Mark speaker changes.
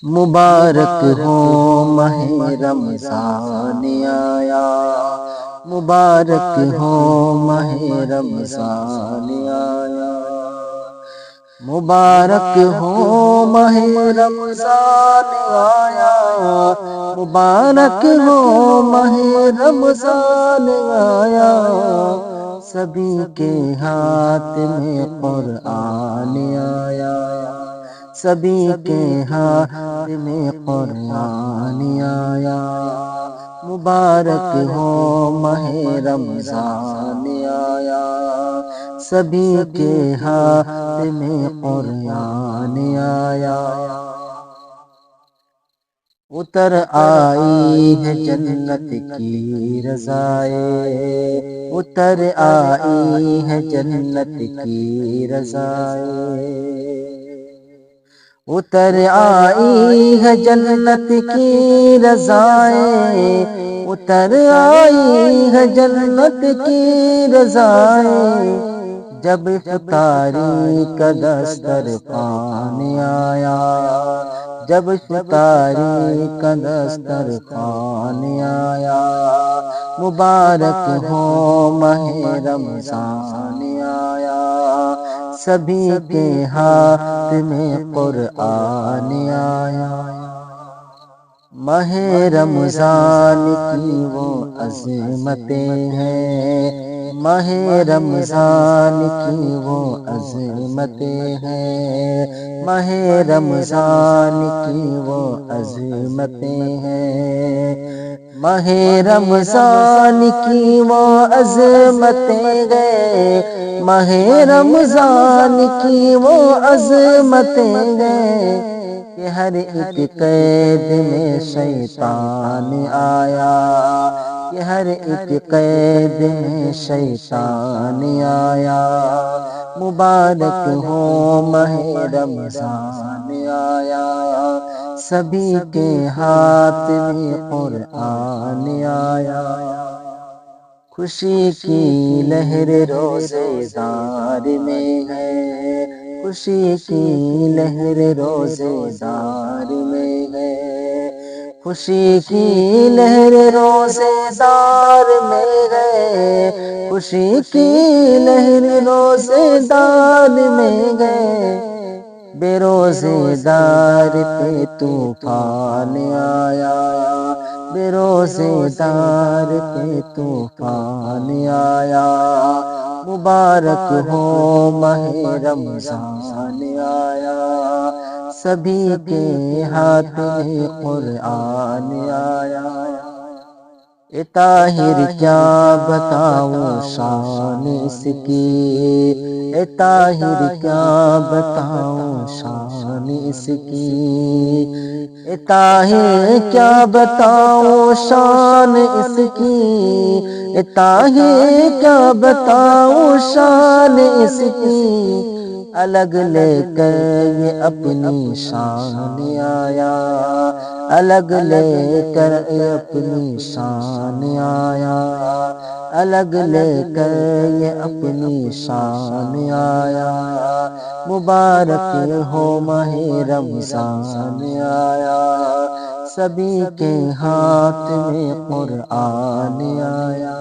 Speaker 1: مبارک ہو ماہ رمضان آیا، مبارک ہو ماہ رمضان آیا، مبارک ہو ماہ رمضان آیا، مبارک ہو ماہ رمضان آیا، سبھی کے ہاتھ میں قرآن آیا، سبھی کے ہاتھ میں قرآن آیا، مبارک ہو ماہ رمضان آیا، سبھی کے ہاتھ میں قرآن آیا، اتر آئی ہے جنت کی رضائے، اتر آئی ہے جنت کی رضائے، اتر آئی ہے جنت کی رضائے، اتر آئی ہے جنت کی رضائے، جب افطاری کا دسترخوان آیا، جب افطاری کا دسترخوان آیا، مبارک ہو ماہ رمضان آیا، سبھی کے ہاتھ میں قرآن آیا، ماہ رمضان کی وہ عظمتیں ہیں، ماہ رمضان کی وہ عظمتیں ہیں، ماہ رمضان کی وہ عظمتیں ہیں، ماہ رمضان کی وہ عظمتیں ہیں، ماہ رمضان کی وہ عظمتیں ہیں، کہ ہر ایک قید میں شیطان آیا، کہ ہر ایک قید میں شیطان آیا، مبارک ہو ماہ رمضان آیا، سبھی کے ہاتھ میں قرآن آیا، خوشی کی لہر روزے دار میں ہے، خوشی کی لہر روزے دار میں ہے، خوشی کی لہر روزے دار میں ہے، خوشی کی لہر روزے دار میں ہے، بے روزے دار پہ طوفان آیا، بے روزے دار پہ طوفان آیا، مبارک ہو ماہ رمضان آیا، سبھی کے ہاتھ میں قرآن آیا، اے طاہر کیا بتاؤں شان اس کی، اے طاہر کیا بتاؤں شان اس کی، اے طاہر کیا بتاؤں شان اس کی، اے طاہر کیا بتاؤں شان اس کی، الگ لے کر یہ اپنی شان آیا، الگ لے کر اپنی شان آیا، الگ لے کر یہ اپنی شان آیا، مبارک ہو ماہ رمضان آیا، سبھی کے ہاتھ میں قرآن آیا۔